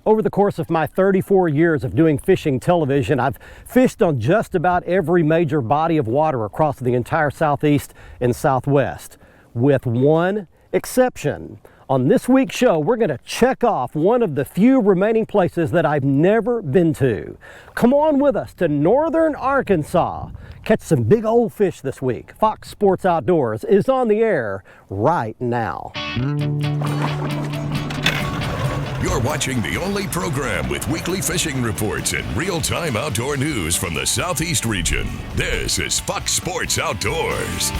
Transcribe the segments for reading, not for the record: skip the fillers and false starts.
Over the course of my 34 years of doing fishing television, I've fished on just about every major body of water across the entire Southeast and Southwest, with one exception. On this week's show, we're going to check off one of the few remaining places that I've never been to. Come on with us to northern Arkansas. Catch some big old fish this week. Fox Sports Outdoors is on the air right now. You're watching the only program with weekly fishing reports and real-time outdoor news from the Southeast region. This is Fox Sports Outdoors.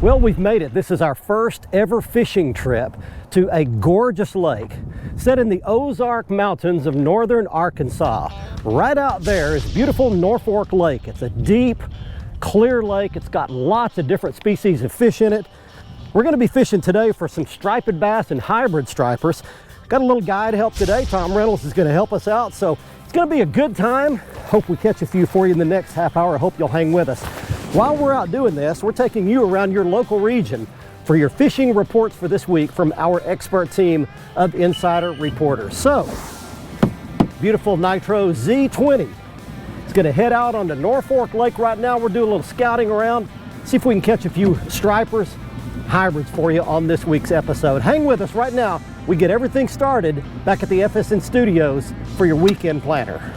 Well, we've made it. This is our first ever fishing trip to a gorgeous lake set in the Ozark Mountains of northern Arkansas. Right out there is beautiful Norfork Lake. It's a deep, clear lake. It's got lots of different species of fish in it. We're going to be fishing today for some striped bass and hybrid stripers. Got a little guide help today. Tom Reynolds is going to help us out, so it's going to be a good time. Hope we catch a few for you in the next half hour. I hope you'll hang with us. While we're out doing this, we're taking you around your local region for your fishing reports for this week from our expert team of insider reporters. So, beautiful Nitro Z20. It's going to head out onto Norfork Lake right now. We're doing a little scouting around, see if we can catch a few stripers, hybrids for you on this week's episode. Hang with us right now. We get everything started back at the FSN studios for your weekend planner.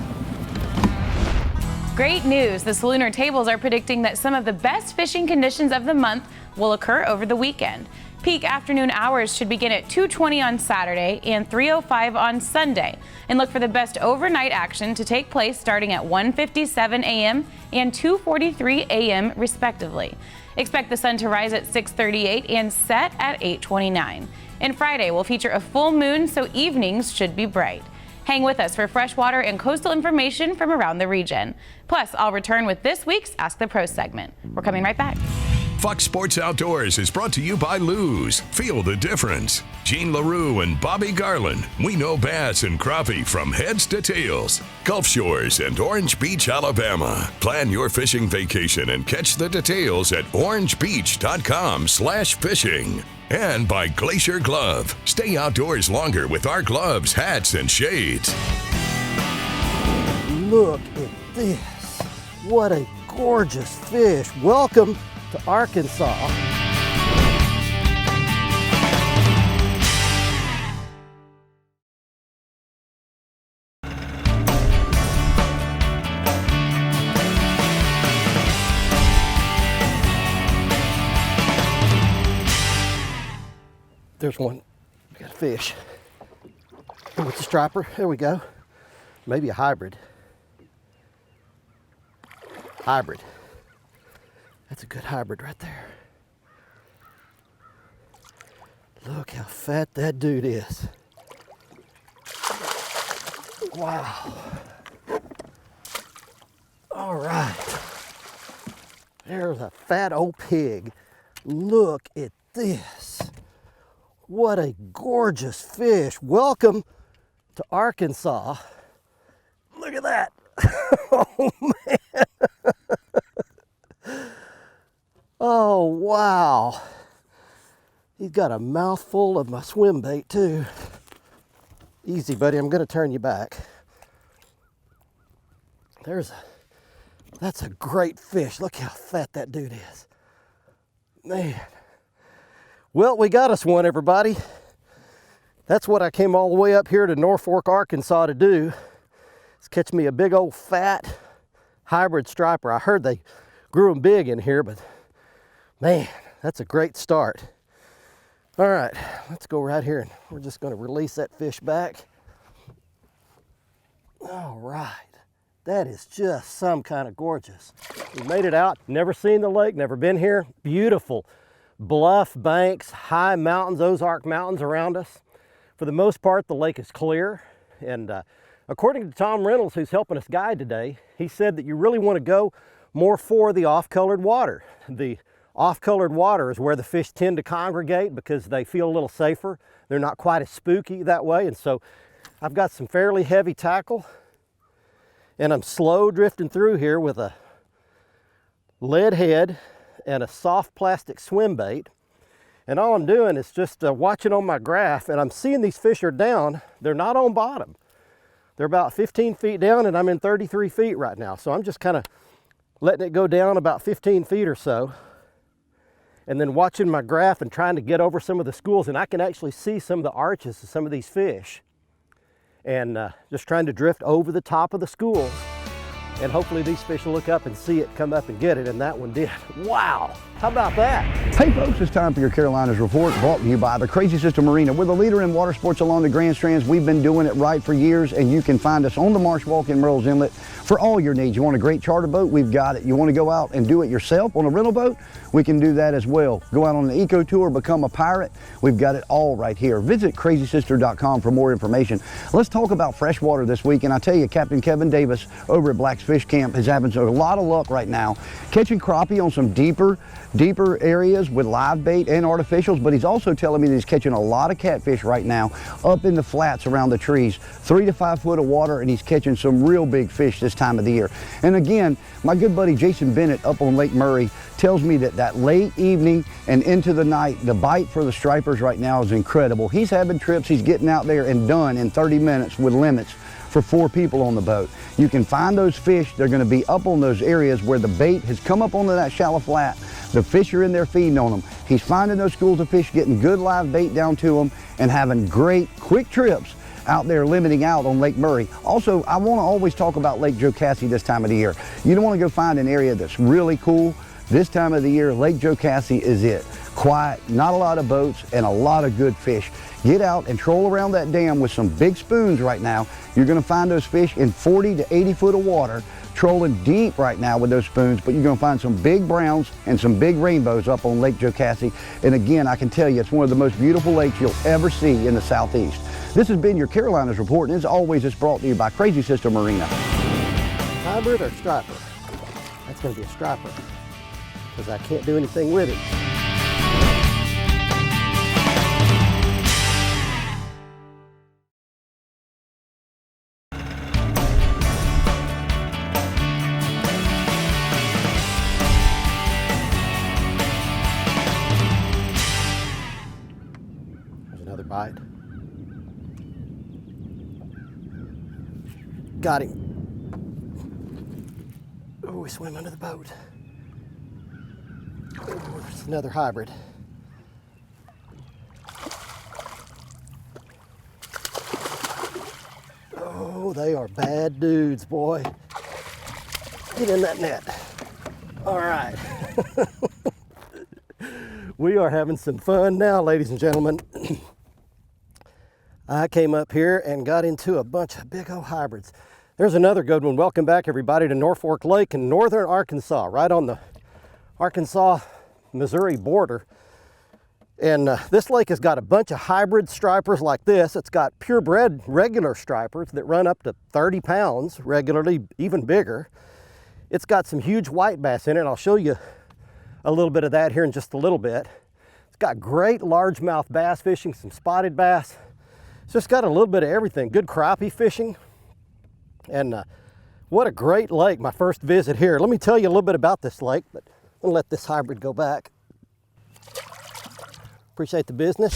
Great news. The Salooner tables are predicting that some of the best fishing conditions of the month will occur over the weekend. Peak afternoon hours should begin at 2:20 on Saturday and 3:05 on Sunday. And look for the best overnight action to take place starting at 1:57 a.m. and 2:43 a.m. respectively. Expect the sun to rise at 6:38 and set at 8:29. And Friday will feature a full moon, so evenings should be bright. Hang with us for freshwater and coastal information from around the region. Plus, I'll return with this week's Ask the Pros segment. We're coming right back. Fox Sports Outdoors is brought to you by Lew's. Feel the difference. Gene LaRue and Bobby Garland. We know bass and crappie from heads to tails. Gulf Shores and Orange Beach, Alabama. Plan your fishing vacation and catch the details at orangebeach.com/fishing. And by Glacier Glove. Stay outdoors longer with our gloves, hats, and shades. Look at this. What a gorgeous fish. Welcome to Arkansas. There's one. We got a fish. Oh, it's a striper. There we go. Maybe a hybrid. Hybrid. That's a good hybrid right there. Look how fat that dude is. Wow. All right. There's a fat old pig. Look at this. What a gorgeous fish. Welcome to Arkansas. Look at that. Oh, man. Oh, wow. He's got a mouthful of my swim bait, too. Easy, buddy. I'm going to turn you back. That's a great fish. Look how fat that dude is. Man. Well, we got us one, everybody. That's what I came all the way up here to Norfork, Arkansas to do. Is catch me a big old fat hybrid striper. I heard they grew them big in here, but man, that's a great start. All right, let's go right here and we're just going to release that fish back. All right, that is just some kind of gorgeous. We made it out, never seen the lake, never been here. Beautiful bluff banks, high mountains, Ozark Mountains around us. For the most part, the lake is clear. And according to Tom Reynolds, who's helping us guide today, he said that you really want to go more for the off-colored water. The off-colored water is where the fish tend to congregate because they feel a little safer. They're not quite as spooky that way. And so I've got some fairly heavy tackle and I'm slow drifting through here with a lead head and a soft plastic swim bait. And all I'm doing is just watching on my graph, and I'm seeing these fish are down. They're not on bottom. They're about 15 feet down, and I'm in 33 feet right now. So I'm just kind of letting it go down about 15 feet or so, and then watching my graph and trying to get over some of the schools, and I can actually see some of the arches of some of these fish. And just trying to drift over the top of the schools, and hopefully these fish will look up and see it, come up and get it, and that one did. Wow, how about that? Hey folks, it's time for your Carolinas Report, brought to you by the Crazy Sister Marina. We're the leader in water sports along the Grand Strands. We've been doing it right for years, and you can find us on the Marsh Walk in Merle's Inlet for all your needs. You want a great charter boat? We've got it. You want to go out and do it yourself on a rental boat? We can do that as well. Go out on an eco tour, become a pirate? We've got it all right here. Visit crazysister.com for more information. Let's talk about freshwater this week, and I tell you, Captain Kevin Davis over at Black's Fish Camp is having a lot of luck right now, catching crappie on some deeper areas with live bait and artificials, but he's also telling me that he's catching a lot of catfish right now up in the flats around the trees, 3 to 5 foot of water, and he's catching some real big fish this time of the year. And again, my good buddy Jason Bennett up on Lake Murray tells me that late evening and into the night, the bite for the stripers right now is incredible. He's having trips he's getting out there and done in 30 minutes with limits for 4 people on the boat. You can find those fish. They're going to be up on those areas where the bait has come up onto that shallow flat. The fish are in there feeding on them. He's finding those schools of fish, getting good live bait down to them, and having great quick trips out there limiting out on Lake Murray. Also, I want to always talk about Lake Jocassee this time of the year. You don't want to go find an area that's really cool. This time of the year, Lake Jocassee is it. Quiet, not a lot of boats, and a lot of good fish. Get out and troll around that dam with some big spoons right now. You're going to find those fish in 40 to 80 foot of water, trolling deep right now with those spoons, but you're going to find some big browns and some big rainbows up on Lake Jocassee. And again, I can tell you, it's one of the most beautiful lakes you'll ever see in the Southeast. This has been your Carolinas Report, and as always, it's brought to you by Crazy Sister Marina. Hybrid or striper? That's going to be a striper, because I can't do anything with it. There's another bite. Got him. Oh, he swam under the boat. Oh, there's another hybrid. Oh, they are bad dudes, boy. Get in that net. All right. We are having some fun now, ladies and gentlemen. I came up here and got into a bunch of big old hybrids. There's another good one. Welcome back, everybody, to Norfork Lake in northern Arkansas, right on the Arkansas-Missouri border. And this lake has got a bunch of hybrid stripers like this. It's got purebred regular stripers that run up to 30 pounds regularly, even bigger. It's got some huge white bass in it. I'll show you a little bit of that here in just a little bit. It's got great largemouth bass fishing, some spotted bass. It's just got a little bit of everything. Good crappie fishing. And what a great lake, my first visit here. Let me tell you a little bit about this lake, but I'm gonna let this hybrid go back. Appreciate the business.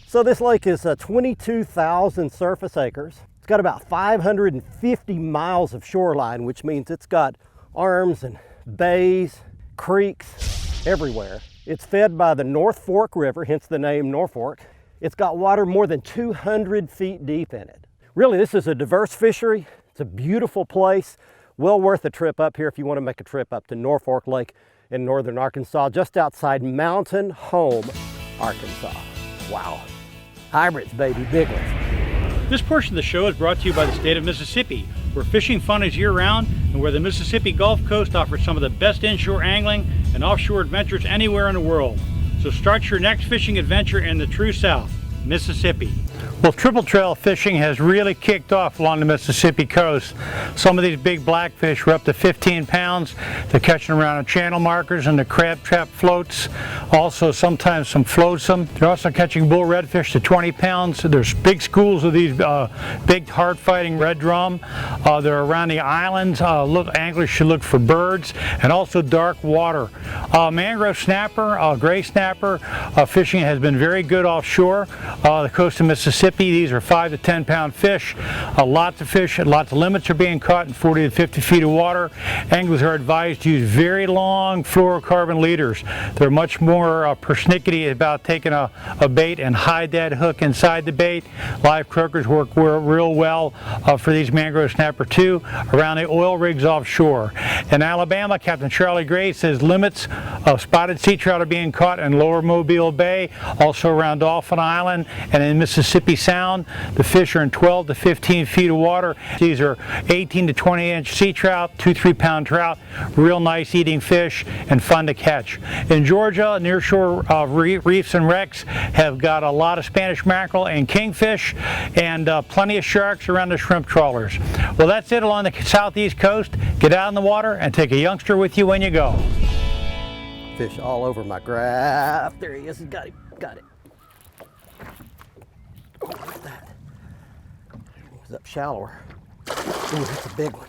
So this lake is 22,000 surface acres. It's got about 550 miles of shoreline, which means it's got arms and bays, creeks everywhere. It's fed by the Norfork River, hence the name Norfork. It's got water more than 200 feet deep in it. Really, this is a diverse fishery. It's a beautiful place. Well worth a trip up here if you want to make a trip up to Norfork Lake in northern Arkansas, just outside Mountain Home, Arkansas. Wow. Hybrids, baby, big ones. This portion of the show is brought to you by the state of Mississippi, where fishing fun is year-round and where the Mississippi Gulf Coast offers some of the best inshore angling and offshore adventures anywhere in the world. So start your next fishing adventure in the true South, Mississippi. Well, triple trail fishing has really kicked off along the Mississippi coast. Some of these big blackfish were up to 15 pounds. They're catching around on channel markers and the crab trap floats. Also, sometimes some floatsome. They're also catching bull redfish to 20 pounds. There's big schools of these big hard-fighting red drum. They're around the islands. Anglers should look for birds and also dark water. Mangrove snapper, gray snapper fishing has been very good offshore. The coast of Mississippi. These are 5 to 10 pound fish. Lots of fish, lots of limits are being caught in 40 to 50 feet of water. Anglers are advised to use very long fluorocarbon leaders. They're much more persnickety about taking a bait and hide that hook inside the bait. Live croakers work real well for these mangrove snapper too around the oil rigs offshore. In Alabama, Captain Charlie Gray says limits of spotted sea trout are being caught in lower Mobile Bay, also around Dolphin Island, and in Mississippi Sound. The fish are in 12 to 15 feet of water. These are 18 to 20 inch sea trout, 2-3 pound trout, real nice eating fish and fun to catch. In Georgia, nearshore reefs and wrecks have got a lot of Spanish mackerel and kingfish and plenty of sharks around the shrimp trawlers. Well, that's it along the southeast coast. Get out in the water and take a youngster with you when you go. Fish all over my graph. There he is. He's got it. Got it. Oh, look at that. He's up shallower. Ooh, that's a big one.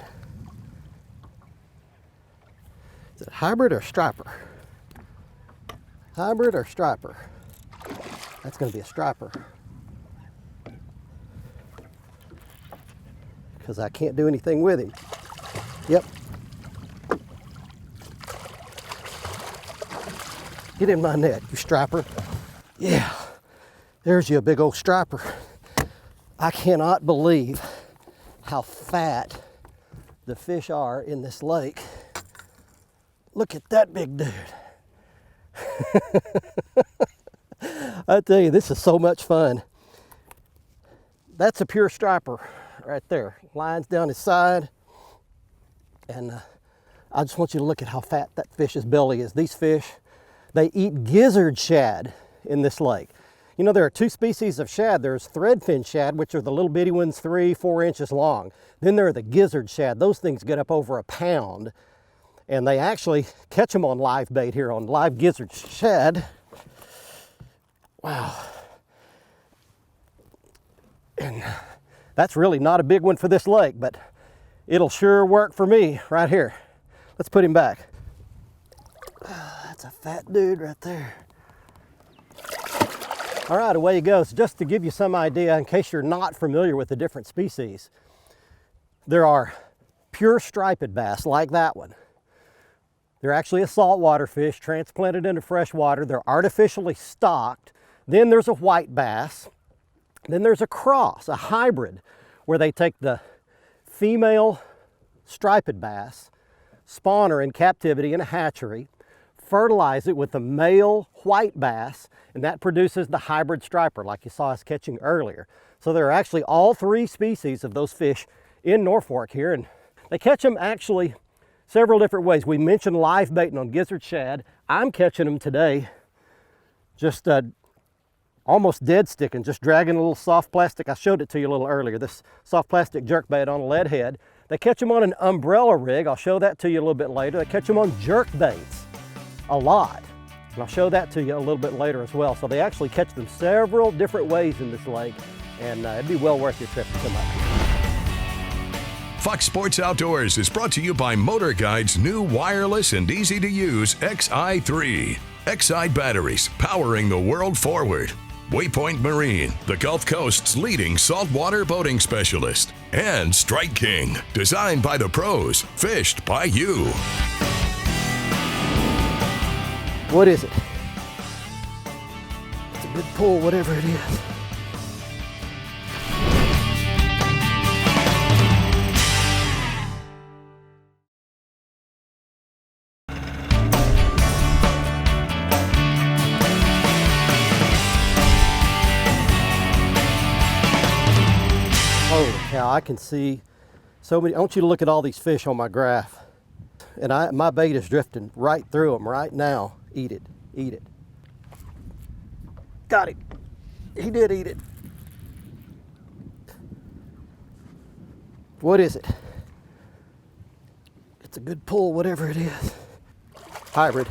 Is it hybrid or striper? Hybrid or striper? That's going to be a striper. Because I can't do anything with him. Yep. Get in my net, you striper. Yeah, there's you, a big old striper. I cannot believe how fat the fish are in this lake. Look at that big dude. I tell you, this is so much fun. That's a pure striper right there. Lines down his side. And I just want you to look at how fat that fish's belly is. These fish, they eat gizzard shad in this lake. You know, there are two species of shad. There's threadfin shad, which are the little bitty ones, 3-4 inches long. Then there are the gizzard shad. Those things get up over a pound. And they actually catch them on live bait here, on live gizzard shad. Wow. And that's really not a big one for this lake, but it'll sure work for me right here. Let's put him back. That's a fat dude right there. All right, away he goes. Just to give you some idea, in case you're not familiar with the different species, there are pure striped bass like that one. They're actually a saltwater fish transplanted into fresh water. They're artificially stocked. Then there's a white bass. Then there's a cross, a hybrid, where they take the female striped bass, spawn her in captivity in a hatchery, fertilize it with the male white bass, and that produces the hybrid striper like you saw us catching earlier. So there are actually all three species of those fish in Norfork here, and they catch them actually several different ways. We mentioned live baiting on gizzard shad. I'm catching them today just almost dead sticking, just dragging a little soft plastic. I showed it to you a little earlier, this soft plastic jerk bait on a lead head. They catch them on an umbrella rig. I'll show that to you a little bit later. They catch them on jerk baits a lot. And I'll show that to you a little bit later as well. So they actually catch them several different ways in this lake, and it'd be well worth your trip to come out. Fox Sports Outdoors is brought to you by MotorGuide's new wireless and easy-to-use XI3. XI batteries powering the world forward. WAYPOINT Marine, the Gulf Coast's leading saltwater boating specialist. And Strike King, designed by the pros, fished by you. What is it? It's a good pull, whatever it is. Holy cow, I can see so many. I want you to look at all these fish on my graph. And my bait is drifting right through them right now. Eat it, eat it. Got it. He did eat it. What is it? It's a good pull, whatever it is. Hybrid.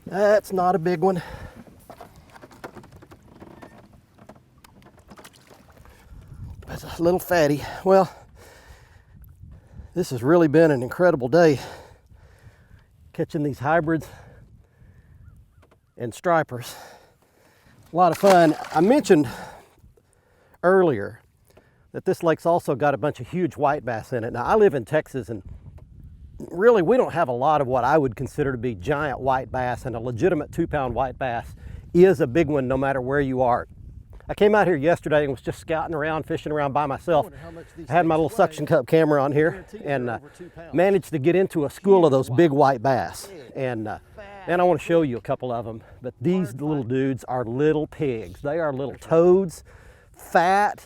That's not a big one. That's a little fatty. Well, this has really been an incredible day catching these hybrids and stripers. A lot of fun. I mentioned earlier that this lake's also got a bunch of huge white bass in it. Now, I live in Texas, and really we don't have a lot of what I would consider to be giant white bass, and a legitimate 2-pound white bass is a big one no matter where you are. I came out here yesterday and was just scouting around, fishing around by myself. I had my little suction cup camera on here and managed to get into a school of those big white bass. And I want to show you a couple of them. But these little dudes are little pigs. They are little toads, fat.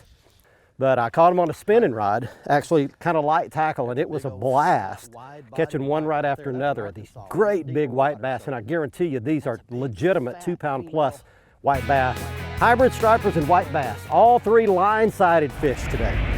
But I caught them on a spinning rod, actually kind of light tackle, and it was a blast catching one right after another of these great big white bass. And I guarantee you these are legitimate 2-pound plus white bass. Hybrid, stripers, and white bass. All three line-sided fish today.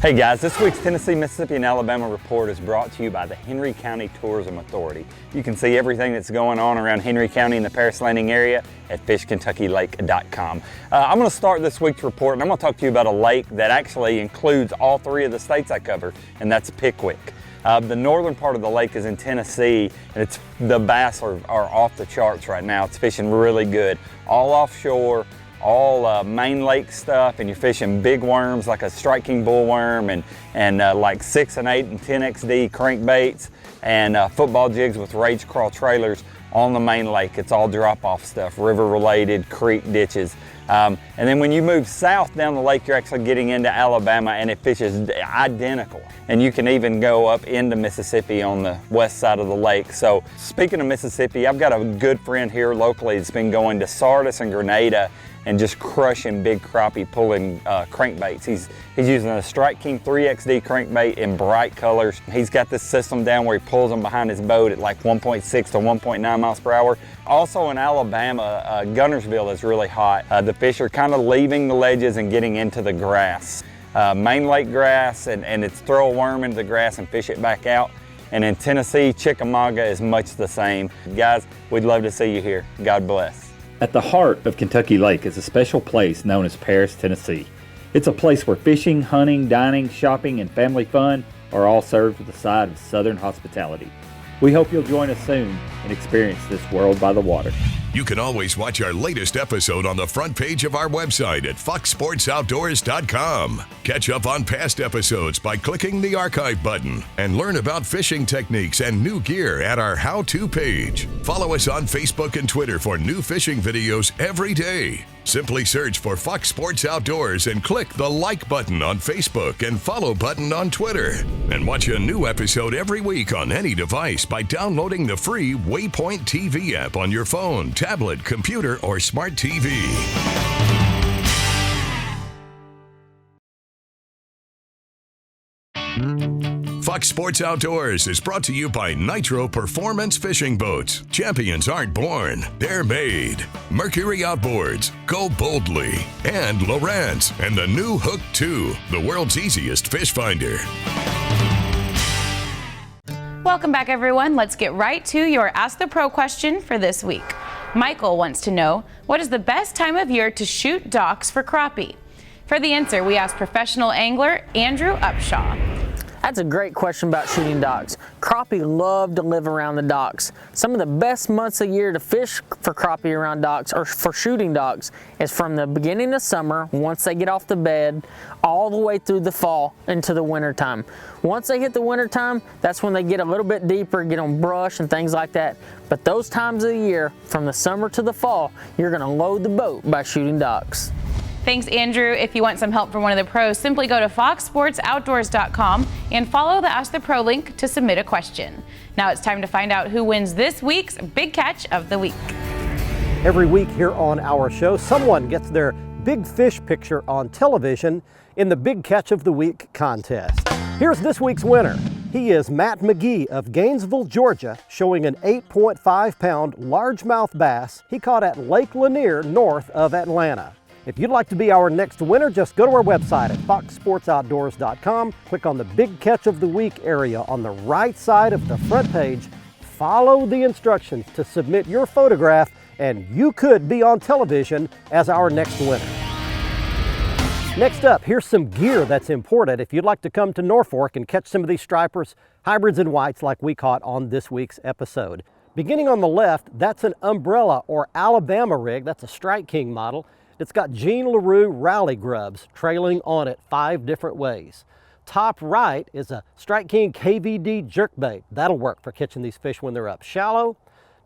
Hey guys, this week's Tennessee, Mississippi, and Alabama report is brought to you by the Henry County Tourism Authority. You can see everything that's going on around Henry County and the Paris Landing area at fishkentuckylake.com. I'm going to start this week's report, and I'm going to talk to you about a lake that actually includes all three of the states I cover, and that's Pickwick. The northern part of the lake is in Tennessee, and the bass are off the charts right now. It's fishing really good. All offshore, all main lake stuff, and you're fishing big worms like a Strike King bullworm and like 6 and 8 and 10 XD crankbaits and football jigs with rage crawl trailers on the main lake. It's all drop-off stuff, river-related, creek ditches. And then when you move south down the lake, you're actually getting into Alabama, and it fishes identical. And you can even go up into Mississippi on the west side of the lake. So speaking of Mississippi, I've got a good friend here locally that's been going to Sardis and Grenada and just crushing big crappie pulling crankbaits. He's using a Strike King 3XD crankbait in bright colors. He's got this system down where he pulls them behind his boat at like 1.6 to 1.9 miles per hour. Also in Alabama, Gunnersville is really hot. The fish are kind of leaving the ledges and getting into the grass. Main lake grass, and it's throw a worm into the grass and fish it back out. And in Tennessee, Chickamauga is much the same. Guys, we'd love to see you here. God bless. At the heart of Kentucky Lake is a special place known as Paris, Tennessee. It's a place where fishing, hunting, dining, shopping, and family fun are all served with a side of Southern hospitality. We hope you'll join us soon and experience this world by the water. You can always watch our latest episode on the front page of our website at foxsportsoutdoors.com. Catch up on past episodes by clicking the archive button and learn about fishing techniques and new gear at our how-to page. Follow us on Facebook and Twitter for new fishing videos every day. Simply search for Fox Sports Outdoors and click the like button on Facebook and follow button on Twitter. And watch a new episode every week on any device by downloading the free WAYPOINT TV app on your phone, tablet, computer, or smart TV. Fox Sports Outdoors is brought to you by Nitro Performance Fishing Boats. Champions aren't born, they're made. Mercury Outboards, go boldly. And Lowrance and the new Hook 2, the world's easiest fish finder. Welcome back, everyone. Let's get right to your Ask the Pro question for this week. Michael wants to know, what is the best time of year to shoot docks for crappie? For the answer, we asked professional angler Andrew Upshaw. That's a great question about shooting docks. Crappie love to live around the docks. Some of the best months of the year to fish for crappie around docks or for shooting docks is from the beginning of summer, once they get off the bed, all the way through the fall into the winter time. Once they hit the winter time, that's when they get a little bit deeper, get on brush and things like that. But those times of the year, from the summer to the fall, you're gonna load the boat by shooting docks. Thanks, Andrew. If you want some help from one of the pros, simply go to foxsportsoutdoors.com and follow the Ask the Pro link to submit a question. Now it's time to find out who wins this week's Big Catch of the Week. Every week here on our show, someone gets their big fish picture on television in the Big Catch of the Week contest. Here's this week's winner. He is Matt McGee of Gainesville, Georgia, showing an 8.5-pound largemouth bass he caught at Lake Lanier north of Atlanta. If you'd like to be our next winner, just go to our website at foxsportsoutdoors.com, click on the Big Catch of the Week area on the right side of the front page, follow the instructions to submit your photograph, and you could be on television as our next winner. Next up, here's some gear that's imported if you'd like to come to Norfork and catch some of these stripers, hybrids, and whites like we caught on this week's episode. Beginning on the left, that's an umbrella or Alabama rig. That's a Strike King model. It's got Gene LaRue rally grubs trailing on it 5 different ways. Top right is a Strike King KVD jerkbait. That'll work for catching these fish when they're up shallow.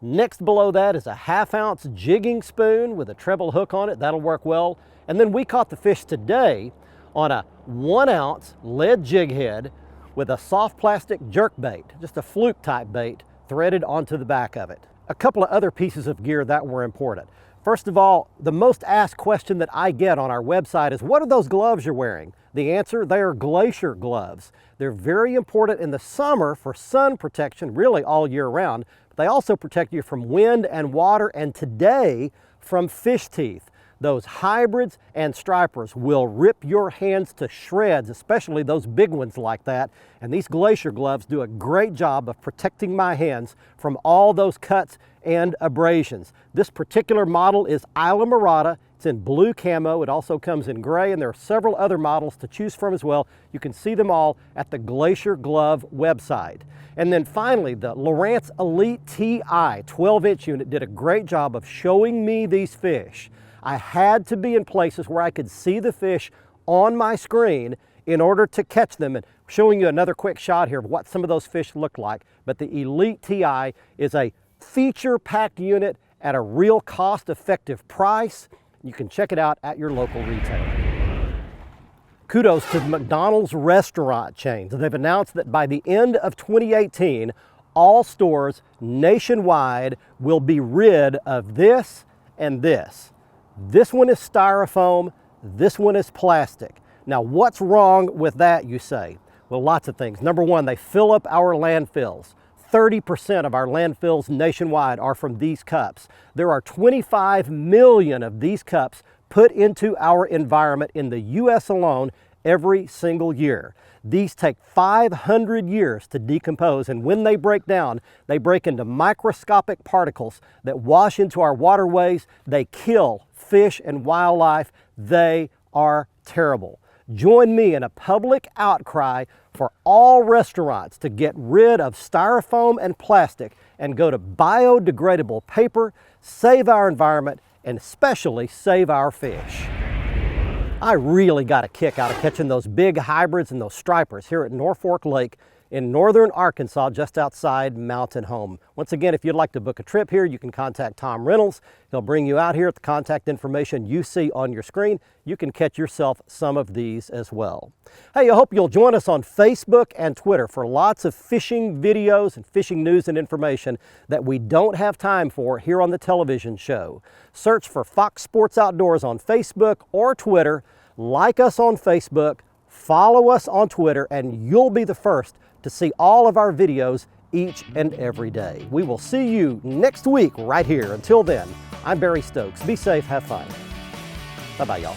Next below that is a 1/2 ounce jigging spoon with a treble hook on it. That'll work well. And then we caught the fish today on a 1 ounce lead jig head with a soft plastic jerkbait, just a fluke type bait threaded onto the back of it. A couple of other pieces of gear that were imported. First of all, the most asked question that I get on our website is, what are those gloves you're wearing? The answer, they are GLACIER gloves. They're very important in the summer for sun protection, really all year round. But they also protect you from wind and water, and today from fish teeth. Those hybrids and stripers will rip your hands to shreds, especially those big ones like that. And these GLACIER gloves do a great job of protecting my hands from all those cuts and abrasions. This particular model is Isla Morada. It's in blue camo. It also comes in gray, and there are several other models to choose from as well. You can see them all at the GLACIER Glove website. And then finally, the Lowrance Elite TI 12-inch unit did a great job of showing me these fish. I had to be in places where I could see the fish on my screen in order to catch them. And showing you another quick shot here of what some of those fish look like. But the Elite TI is a feature-packed unit at a real cost-effective price. You can check it out at your local retailer. Kudos to the McDonald's restaurant chains. They've announced that by the end of 2018, all stores nationwide will be rid of this and this. This one is styrofoam, this one is plastic. Now, what's wrong with that, you say? Well, lots of things. Number one, they fill up our landfills. 30% of our landfills nationwide are from these cups. There are 25 million of these cups put into our environment in the U.S. alone every single year. These take 500 years to decompose, and when they break down, they break into microscopic particles that wash into our waterways. They kill fish and wildlife. They are terrible. Join me in a public outcry for all restaurants to get rid of styrofoam and plastic and go to biodegradable paper, save our environment, and especially save our fish. I really got a kick out of catching those big hybrids and those stripers here at Norfork Lake in northern Arkansas, just outside Mountain Home. Once again, if you'd like to book a trip here, you can contact Tom Reynolds. He'll bring you out here at the contact information you see on your screen. You can catch yourself some of these as well. Hey, I hope you'll join us on Facebook and Twitter for lots of fishing videos and fishing news and information that we don't have time for here on the television show. Search for Fox Sports Outdoors on Facebook or Twitter. Like us on Facebook, follow us on Twitter, and you'll be the first to see all of our videos each and every day. We will see you next week right here. Until then, I'm Barry Stokes. Be safe, have fun. Bye-bye, y'all.